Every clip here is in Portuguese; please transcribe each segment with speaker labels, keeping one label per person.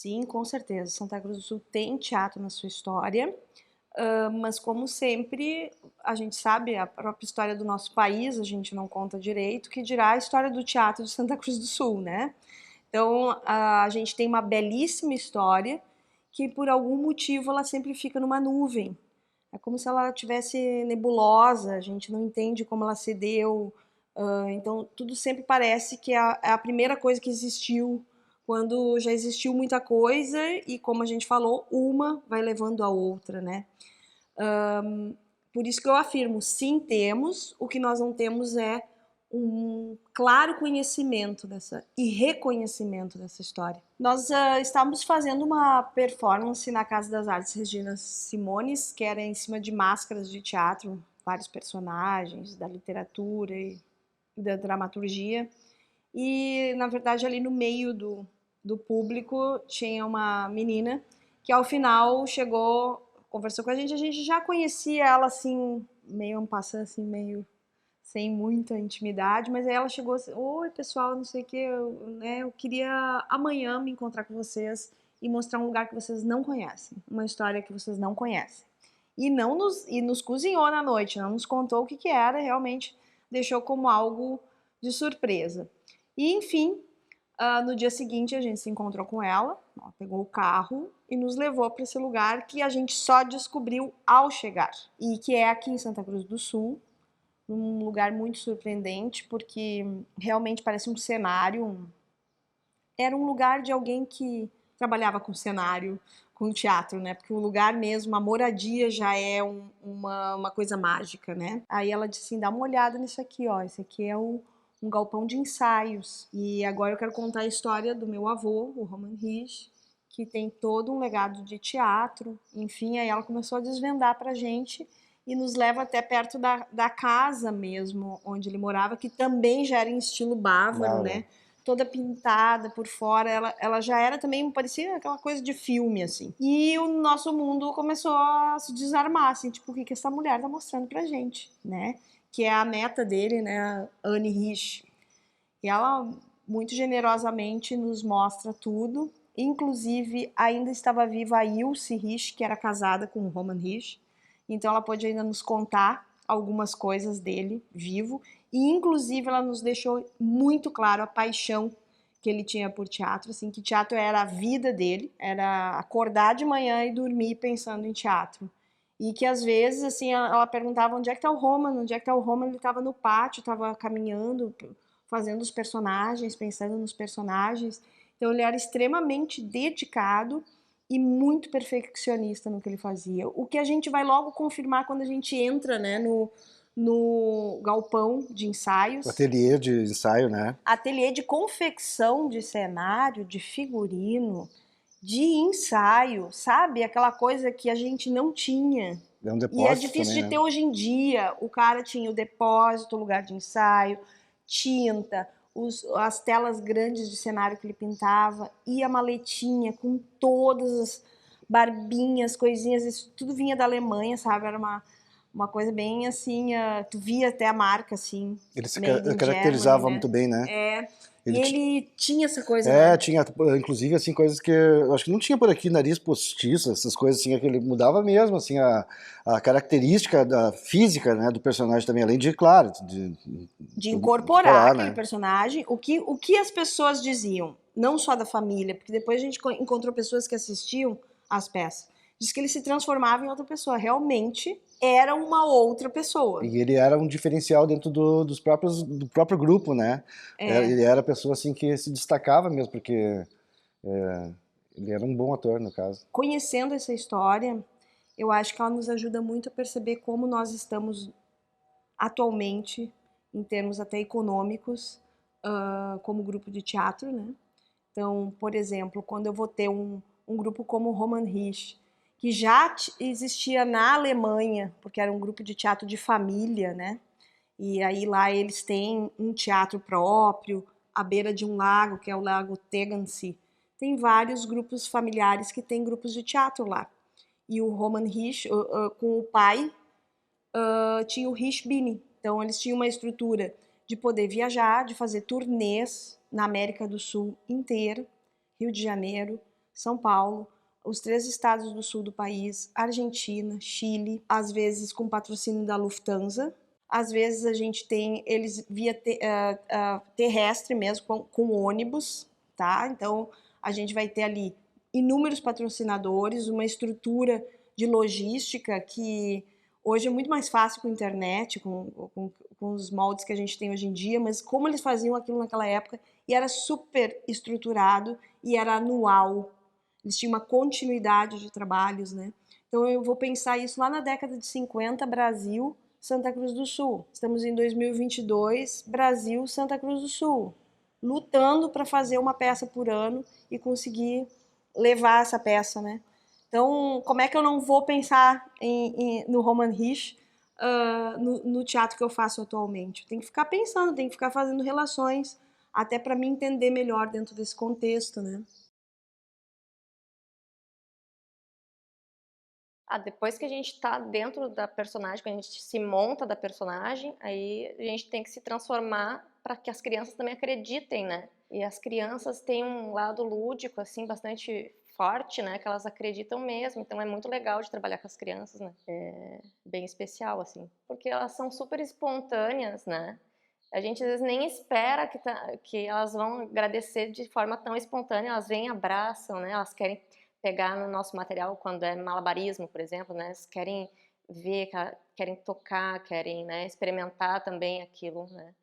Speaker 1: Sim, com certeza. Santa Cruz do Sul tem teatro na sua história, mas como sempre, a gente sabe a própria história do nosso país, a gente não conta direito, que dirá a história do teatro de Santa Cruz do Sul, né? Então, a gente tem uma belíssima história que, por algum motivo, ela sempre fica numa nuvem. É como se ela tivesse nebulosa, a gente não entende como ela se deu. Então, tudo sempre parece que é a primeira coisa que existiu, quando já existiu muita coisa e, como a gente falou, uma vai levando a outra, né? Por isso que eu afirmo, sim, temos, o que nós não temos é um claro conhecimento dessa e reconhecimento dessa história. Nós estávamos fazendo uma performance na Casa das Artes Regina Simones, que era em cima de máscaras de teatro, vários personagens da literatura e da dramaturgia. E, na verdade, ali no meio do público tinha uma menina que, ao final, chegou, conversou com a gente já conhecia ela, assim, meio passando, assim, meio sem muita intimidade, mas aí ela chegou assim, oi, pessoal, não sei o que, eu queria amanhã me encontrar com vocês e mostrar um lugar que vocês não conhecem, uma história que vocês não conhecem. E nos cozinhou na noite, não nos contou o que que era, realmente deixou como algo de surpresa. E, enfim, no dia seguinte a gente se encontrou com ela, pegou o carro e nos levou para esse lugar que a gente só descobriu ao chegar. E que é aqui em Santa Cruz do Sul, num lugar muito surpreendente, porque realmente parece um cenário. Era um lugar de alguém que trabalhava com cenário, com teatro, né? Porque o lugar mesmo, a moradia já é uma coisa mágica, né? Aí ela disse assim, dá uma olhada nisso aqui, ó. Esse aqui é um galpão de ensaios. E agora eu quero contar a história do meu avô, o Roman Rich, que tem todo um legado de teatro. Enfim, aí ela começou a desvendar pra gente e nos leva até perto da casa mesmo, onde ele morava, que também já era em estilo bávaro, né? Toda pintada por fora, ela já era também, parecia aquela coisa de filme, assim. E o nosso mundo começou a se desarmar, assim, tipo, o que que essa mulher tá mostrando pra gente, né? Que é a neta dele, né, a Anne Rich. E ela, muito generosamente, nos mostra tudo. Inclusive, ainda estava viva a Ilse Rich, que era casada com o Roman Rich. Então, ela pode ainda nos contar algumas coisas dele vivo. E, inclusive, ela nos deixou muito claro a paixão que ele tinha por teatro, assim, que teatro era a vida dele, era acordar de manhã e dormir pensando em teatro. E que às vezes, assim, ela perguntava onde é que tá o Roman, onde é que tá o Roman, ele estava no pátio, estava caminhando, fazendo os personagens, pensando nos personagens. Então ele era extremamente dedicado e muito perfeccionista no que ele fazia. O que a gente vai logo confirmar quando a gente entra, né, no galpão de
Speaker 2: O
Speaker 1: ensaios,
Speaker 2: ateliê de ensaio, né?
Speaker 1: ateliê de confecção de cenário, de figurino, de ensaio, sabe? Aquela coisa que a gente não tinha.
Speaker 2: É um
Speaker 1: E é
Speaker 2: depósito
Speaker 1: difícil
Speaker 2: também,
Speaker 1: de
Speaker 2: né?
Speaker 1: ter hoje em dia. O cara tinha o depósito, o lugar de ensaio, tinta, as telas grandes de cenário que ele pintava, e a maletinha com todas as barbinhas, coisinhas, isso tudo vinha da Alemanha, sabe? Era uma coisa bem assim, tu via até a marca assim,
Speaker 2: Ele se
Speaker 1: Made in Germany,
Speaker 2: caracterizava
Speaker 1: né?
Speaker 2: muito bem, né?
Speaker 1: É, e
Speaker 2: Ele
Speaker 1: ele tinha essa coisa, né?
Speaker 2: tinha, inclusive, assim, coisas que eu acho que não tinha por aqui, nariz postiço, essas coisas assim, é que ele mudava mesmo, assim, a característica da física, né, do personagem também, além de, claro,
Speaker 1: De
Speaker 2: de
Speaker 1: incorporar
Speaker 2: incorporar,
Speaker 1: aquele
Speaker 2: né?
Speaker 1: personagem, o que as pessoas diziam, não só da família, porque depois a gente encontrou pessoas que assistiam às peças, diz que ele se transformava em outra pessoa, realmente era uma outra pessoa.
Speaker 2: E ele era um diferencial dentro do próprio grupo, né?
Speaker 1: É,
Speaker 2: Ele era a pessoa, assim, que se destacava mesmo, porque ele era um bom ator, no caso.
Speaker 1: conhecendo essa história, eu acho que ela nos ajuda muito a perceber como nós estamos atualmente, em termos até econômicos, como grupo de teatro, né? Então, por exemplo, quando eu vou ter um grupo como o Roman Rich, que já existia na Alemanha, porque era um grupo de teatro de família, né? E aí lá eles têm um teatro próprio, à beira de um lago, que é o Lago Tegernsee. Tem vários grupos familiares que têm grupos de teatro lá. E o Roman Rich, com o pai, tinha o Rich Bini. Então eles tinham uma estrutura de poder viajar, de fazer turnês na América do Sul inteira, Rio de Janeiro, São Paulo, os 3 estados do sul do país, Argentina, Chile, às vezes com patrocínio da Lufthansa. Às vezes a gente tem eles via terrestre mesmo, com ônibus, tá? Então a gente vai ter ali inúmeros patrocinadores, uma estrutura de logística que hoje é muito mais fácil com a internet, com os moldes que a gente tem hoje em dia, mas como eles faziam aquilo naquela época, e era super estruturado e era anual. Eles tinham uma continuidade de trabalhos, né? Então eu vou pensar isso lá na década de 50, Brasil, Santa Cruz do Sul. Estamos em 2022, Brasil, Santa Cruz do Sul, lutando para fazer uma peça por ano e conseguir levar essa peça, né? Então, como é que eu não vou pensar no Roman Rich no teatro que eu faço atualmente? Eu tenho que ficar pensando, tenho que ficar fazendo relações, até para me entender melhor dentro desse contexto, né?
Speaker 3: Depois que a gente tá dentro da personagem, que a gente se monta da personagem, aí a gente tem que se transformar para que as crianças também acreditem, né? E as crianças têm um lado lúdico, assim, bastante forte, né? Que elas acreditam mesmo. Então é muito legal de trabalhar com as crianças, né? É bem especial, assim. Porque elas são super espontâneas, né? A gente às vezes nem espera que elas vão agradecer de forma tão espontânea. Elas vêm e abraçam, né? Elas querem pegar no nosso material quando é malabarismo, por exemplo, né? Eles querem ver, querem tocar, querem, né, experimentar também aquilo, né?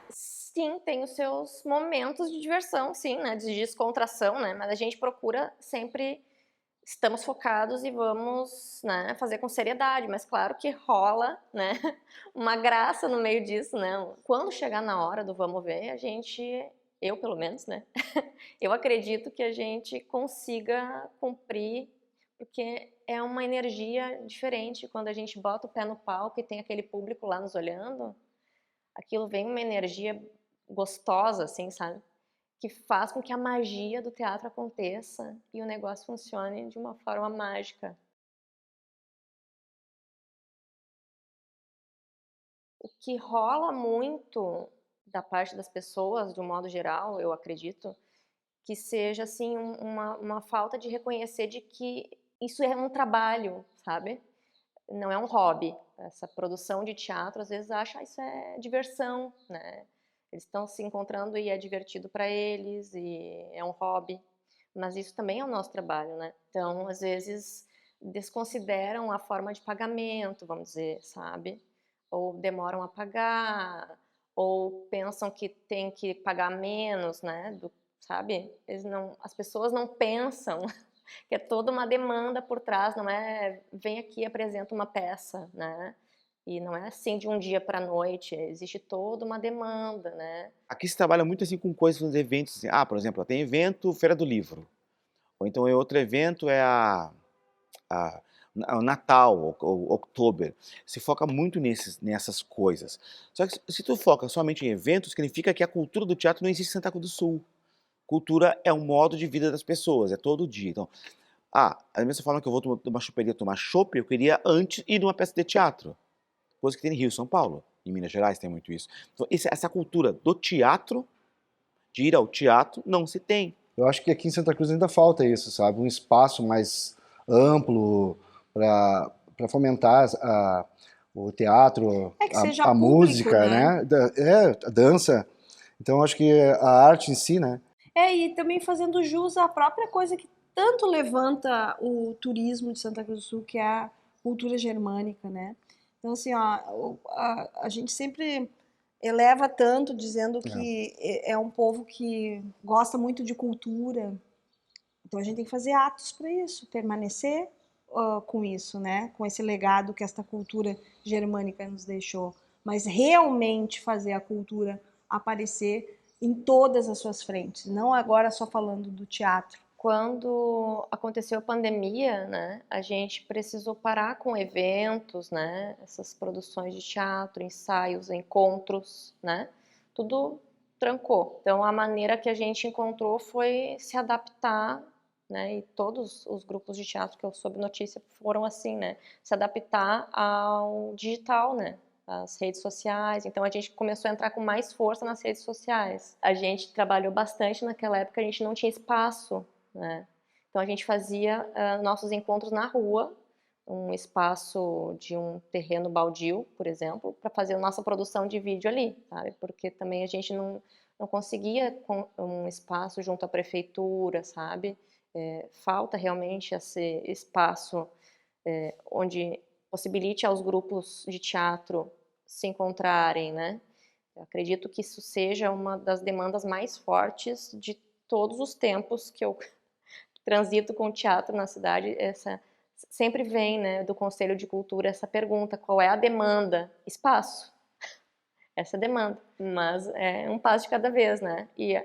Speaker 3: Sim, tem os seus momentos de diversão, sim, né, de descontração, né? Mas a gente procura sempre estamos focados e vamos, né, fazer com seriedade, mas claro que rola, né, uma graça no meio disso, né? Quando chegar na hora do vamos ver, eu pelo menos, né, eu acredito que a gente consiga cumprir, porque é uma energia diferente quando a gente bota o pé no palco e tem aquele público lá nos olhando, aquilo vem uma energia gostosa, assim, sabe? Que faz com que a magia do teatro aconteça e o negócio funcione de uma forma mágica. O que rola muito da parte das pessoas, de um modo geral, eu acredito, que seja assim uma falta de reconhecer de que isso é um trabalho, sabe? Não é um hobby. Essa produção de teatro às vezes acha isso é diversão, né? Eles estão se encontrando e é divertido para eles e é um hobby, mas isso também é o nosso trabalho, né? Então, às vezes desconsideram a forma de pagamento, vamos dizer, sabe? Ou demoram a pagar, ou pensam que tem que pagar menos, né? Sabe? As pessoas não pensam que é toda uma demanda por trás, não é vem aqui e apresenta uma peça, né? E não é assim de um dia para a noite, existe toda uma demanda, né?
Speaker 4: Aqui se trabalha muito assim com coisas nos eventos, assim, por exemplo, tem evento Feira do Livro, ou então outro evento é a o Natal, ou Oktober. Se foca muito nessas coisas. Só que se tu foca somente em eventos, significa que a cultura do teatro não existe em Santa Cruz do Sul. Cultura é um modo de vida das pessoas, é todo dia. Então, da mesma forma que eu vou numa choperia tomar chopp, eu queria antes ir numa peça de teatro. Coisa que tem em Rio, São Paulo. Em Minas Gerais tem muito isso. Então, essa cultura do teatro, de ir ao teatro, não se tem.
Speaker 2: Eu acho que aqui em Santa Cruz ainda falta isso, sabe? Um espaço mais amplo para fomentar o teatro,
Speaker 1: É que seja
Speaker 2: a
Speaker 1: público,
Speaker 2: música,
Speaker 1: né?
Speaker 2: né? A dança. Então, acho que a arte em si, né?
Speaker 1: E também fazendo jus à própria coisa que tanto levanta o turismo de Santa Cruz do Sul, que é a cultura germânica, né? Então, assim, ó, a gente sempre eleva tanto dizendo
Speaker 2: É.
Speaker 1: que é um povo que gosta muito de cultura. Então, a gente tem que fazer atos para isso, permanecer com isso, né? Com esse legado que esta cultura germânica nos deixou. Mas realmente fazer a cultura aparecer em todas as suas frentes, não agora só falando do teatro.
Speaker 3: Quando aconteceu a pandemia, né, a gente precisou parar com eventos, né, essas produções de teatro, ensaios, encontros, né, tudo trancou. Então a maneira que a gente encontrou foi se adaptar, né, e todos os grupos de teatro que eu soube notícia foram assim, né, se adaptar ao digital, né. as redes sociais. Então a gente começou a entrar com mais força nas redes sociais. A gente trabalhou bastante naquela época, a gente não tinha espaço, né? Então a gente fazia nossos encontros na rua, um espaço de um terreno baldio, por exemplo, para fazer a nossa produção de vídeo ali, sabe? Porque também a gente não conseguia um espaço junto à prefeitura, sabe? Falta realmente esse espaço onde possibilite aos grupos de teatro se encontrarem, né? Eu acredito que isso seja uma das demandas mais fortes de todos os tempos que eu transito com o teatro na cidade. Sempre vem, né, do Conselho de Cultura essa pergunta: qual é a demanda? Espaço. Essa é a demanda. Mas é um passo de cada vez, né? E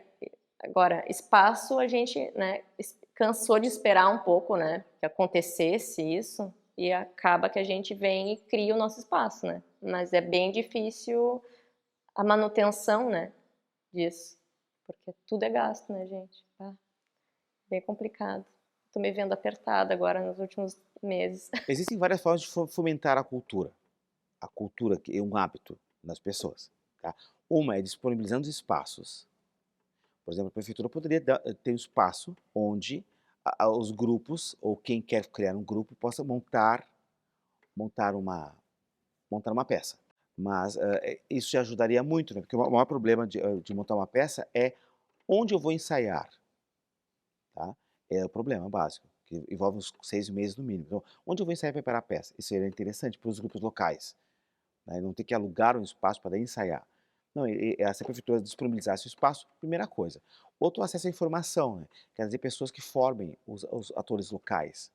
Speaker 3: agora, espaço, a gente, né, cansou de esperar um pouco, né, que acontecesse isso, e acaba que a gente vem e cria o nosso espaço, né? Mas é bem difícil a manutenção, né, disso, porque tudo é gasto, né, gente? Bem complicado. Tô me vendo apertada agora nos últimos meses.
Speaker 4: Existem várias formas de fomentar a cultura. A cultura que é um hábito nas pessoas. Tá? Uma é disponibilizando espaços. Por exemplo, a prefeitura poderia ter um espaço onde os grupos, ou quem quer criar um grupo, possa montar uma peça. Mas isso já ajudaria muito, né? Porque o maior problema de montar uma peça é onde eu vou ensaiar. Tá? É o problema básico, que envolve uns 6 meses no mínimo. Então, onde eu vou ensaiar e preparar a peça? Isso seria interessante para os grupos locais, né? Não ter que alugar um espaço para daí ensaiar. Não, se a prefeitura disponibilizasse o espaço, primeira coisa. Outro, acesso à informação, né? Quer dizer, pessoas que formem os atores locais.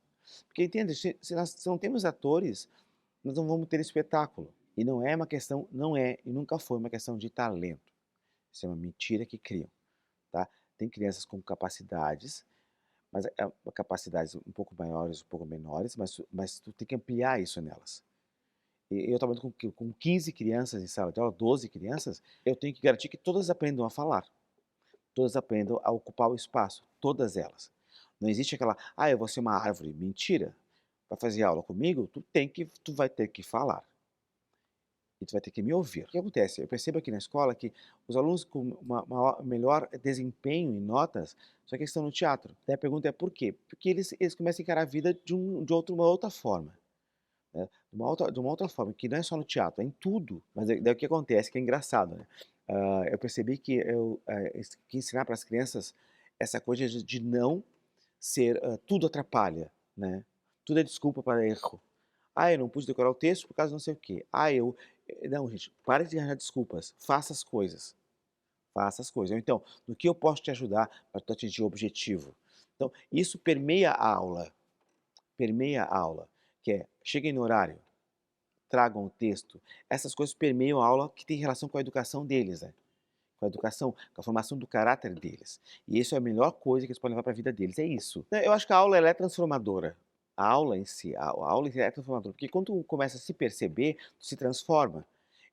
Speaker 4: Porque, entende, se não temos atores, nós não vamos ter espetáculo. E não é uma questão, não é e nunca foi uma questão de talento. Isso é uma mentira que criam, tá? Tem crianças com capacidades, mas capacidades um pouco maiores, um pouco menores, mas tu tem que ampliar isso nelas. E eu trabalho com 15 crianças em sala de aula, 12 crianças, eu tenho que garantir que todas aprendam a falar, todas aprendam a ocupar o espaço, todas elas. Não existe aquela, eu vou ser uma árvore. Mentira. Para fazer aula comigo, tu vai ter que falar. E tu vai ter que me ouvir. O que acontece? Eu percebo aqui na escola que os alunos com melhor desempenho em notas, só que estão no teatro. Daí a pergunta é por quê? Porque eles começam a encarar a vida de uma outra forma. Né? De uma outra forma, que não é só no teatro, é em tudo. Mas daí o que acontece, que é engraçado, né? Eu percebi que que ensinar para as crianças essa coisa de não ser, tudo atrapalha, né? Tudo é desculpa para erro. Eu não pude decorar o texto por causa de não sei o quê. Não, gente, pare de arranjar desculpas. Faça as coisas. Faça as coisas. Ou então, no que eu posso te ajudar para tu atingir o objetivo? Então, isso permeia a aula. Permeia a aula. Que é, cheguem no horário, tragam o texto. Essas coisas permeiam a aula que tem relação com a educação deles, né? Com a educação, com a formação do caráter deles. E isso é a melhor coisa que eles podem levar para a vida deles, é isso. Eu acho que a aula ela é transformadora. A aula em si, a aula em si é transformadora, porque quando tu começa a se perceber, tu se transforma.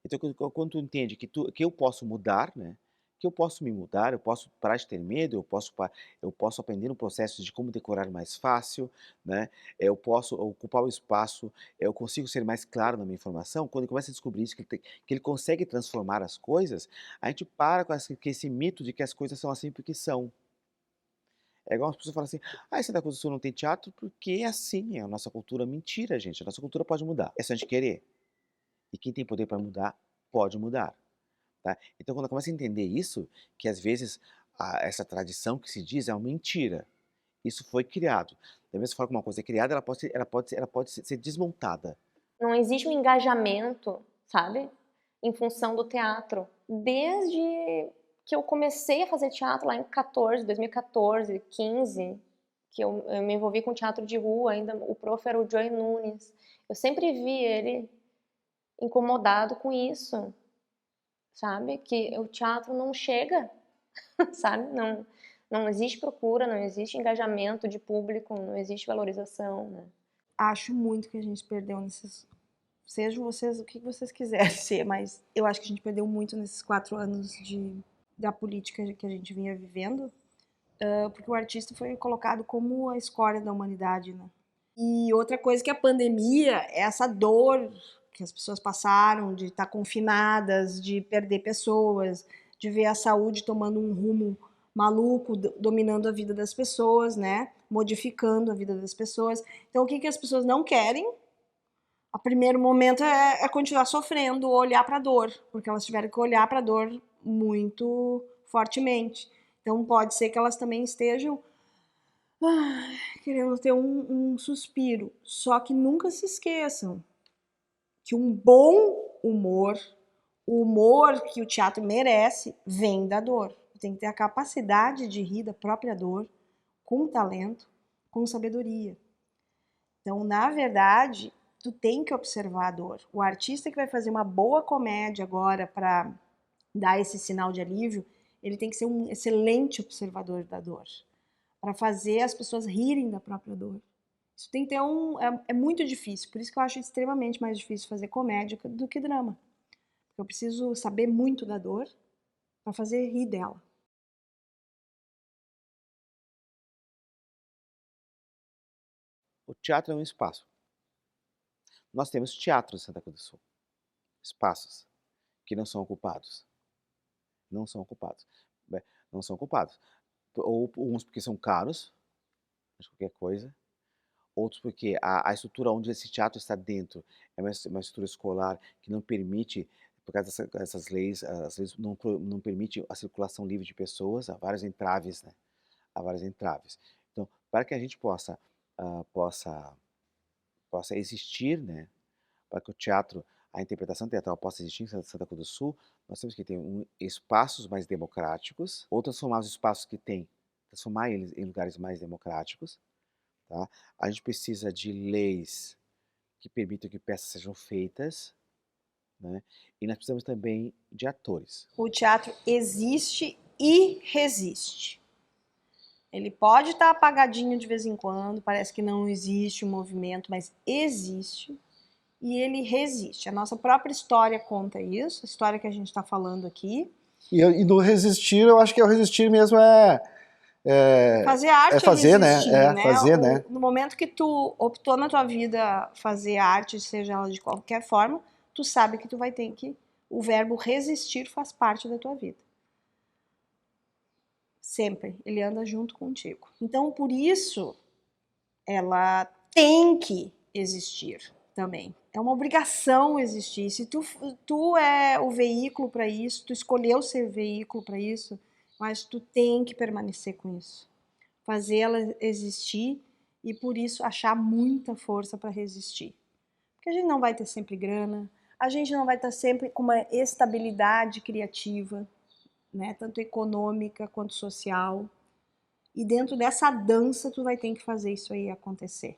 Speaker 4: Então, quando tu entende que eu posso mudar, né? Que eu posso me mudar, eu posso parar de ter medo, eu posso aprender um processo de como decorar mais fácil, né? Eu posso ocupar o espaço, eu consigo ser mais claro na minha informação. Quando ele começa a descobrir isso, que ele consegue transformar as coisas, a gente para com esse mito de que as coisas são assim porque são. É igual as pessoas falam assim, Santa Cruz do Sul não tem teatro porque é assim, é a nossa cultura. Mentira, gente, a nossa cultura pode mudar, é só a gente querer. E quem tem poder para mudar, pode mudar, tá? Então quando eu começo a entender isso, que às vezes essa tradição que se diz é uma mentira, isso foi criado. Da mesma forma que uma coisa é criada, ela pode ser desmontada.
Speaker 3: Não existe um engajamento, sabe? Em função do teatro. Desde que eu comecei a fazer teatro lá em 2014, 15, que eu me envolvi com teatro de rua, ainda o prof era o Joey Nunes. Eu sempre vi ele incomodado com isso, sabe? Que o teatro não chega, sabe? Não existe procura, não existe engajamento de público, não existe valorização, né?
Speaker 1: Acho muito que a gente perdeu nesses. Sejam vocês o que vocês quiserem ser, mas eu acho que a gente perdeu muito nesses 4 anos da política que a gente vinha vivendo, porque o artista foi colocado como a escória da humanidade, né? E outra coisa que a pandemia, essa dor que as pessoas passaram, de estar confinadas, de perder pessoas, de ver a saúde tomando um rumo maluco, dominando a vida das pessoas, né? Modificando a vida das pessoas. Então, o que as pessoas não querem? O primeiro momento é continuar sofrendo, olhar para a dor, porque elas tiveram que olhar para a dor muito fortemente. Então, pode ser que elas também estejam querendo ter um suspiro. Só que nunca se esqueçam que um bom humor, o humor que o teatro merece, vem da dor. Tem que ter a capacidade de rir da própria dor, com talento, com sabedoria. Então, na verdade, tu tem que observar a dor. O artista que vai fazer uma boa comédia agora para dar esse sinal de alívio, ele tem que ser um excelente observador da dor, para fazer as pessoas rirem da própria dor. Isso tem que ter é muito difícil, por isso que eu acho extremamente mais difícil fazer comédia do que drama. Eu preciso saber muito da dor para fazer rir dela.
Speaker 4: O teatro é um espaço. Nós temos teatro em Santa Cruz do Sul. Espaços que não são ocupados. Não são ocupados. Não são ocupados. Ou uns porque são caros, mas qualquer coisa. Outros porque a estrutura onde esse teatro está dentro é uma estrutura escolar que não permite, por causa dessas leis, as leis não permite a circulação livre de pessoas, há vários entraves, né? Há vários entraves. Então, para que a gente possa existir, né? Para que o teatro, a interpretação teatral possa existir em Santa Cruz do Sul, nós temos que ter espaços mais democráticos, ou transformar os espaços que tem, transformar eles em lugares mais democráticos. Tá? A gente precisa de leis que permitam que peças sejam feitas, né? E nós precisamos também de atores.
Speaker 1: O teatro existe e resiste. Ele pode estar apagadinho de vez em quando, parece que não existe um movimento, mas existe e ele resiste. A nossa própria história conta isso, a história que a gente está falando aqui.
Speaker 2: E no resistir, eu acho que o resistir mesmo
Speaker 1: fazer arte,
Speaker 2: fazer,
Speaker 1: resistir,
Speaker 2: né? Fazer, né?
Speaker 1: No momento que tu optou na tua vida fazer arte, seja ela de qualquer forma, tu sabe que tu vai ter que... O verbo resistir faz parte da tua vida. Sempre. Ele anda junto contigo. Então, por isso, ela tem que existir também. É uma obrigação existir. Se tu é o veículo para isso, tu escolheu ser veículo para isso, mas tu tem que permanecer com isso. Fazer ela existir e, por isso, achar muita força para resistir. Porque a gente não vai ter sempre grana, a gente não vai estar sempre com uma estabilidade criativa, né? Tanto econômica quanto social. E dentro dessa dança, tu vai ter que fazer isso aí acontecer.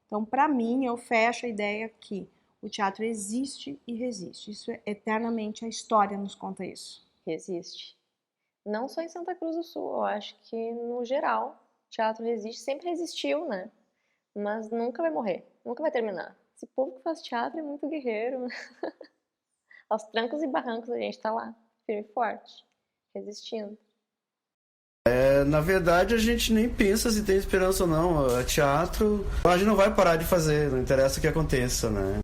Speaker 1: Então, para mim, eu fecho a ideia que o teatro existe e resiste. Isso é eternamente, a história nos conta isso.
Speaker 3: Resiste. Não só em Santa Cruz do Sul, eu acho que no geral, o teatro resiste, sempre resistiu, né? Mas nunca vai morrer, nunca vai terminar. Esse povo que faz teatro é muito guerreiro. Aos trancos e barrancos a gente tá lá, firme e forte, resistindo.
Speaker 5: Na verdade, a gente nem pensa se tem esperança ou não. Teatro, a gente não vai parar de fazer, não interessa o que aconteça, né?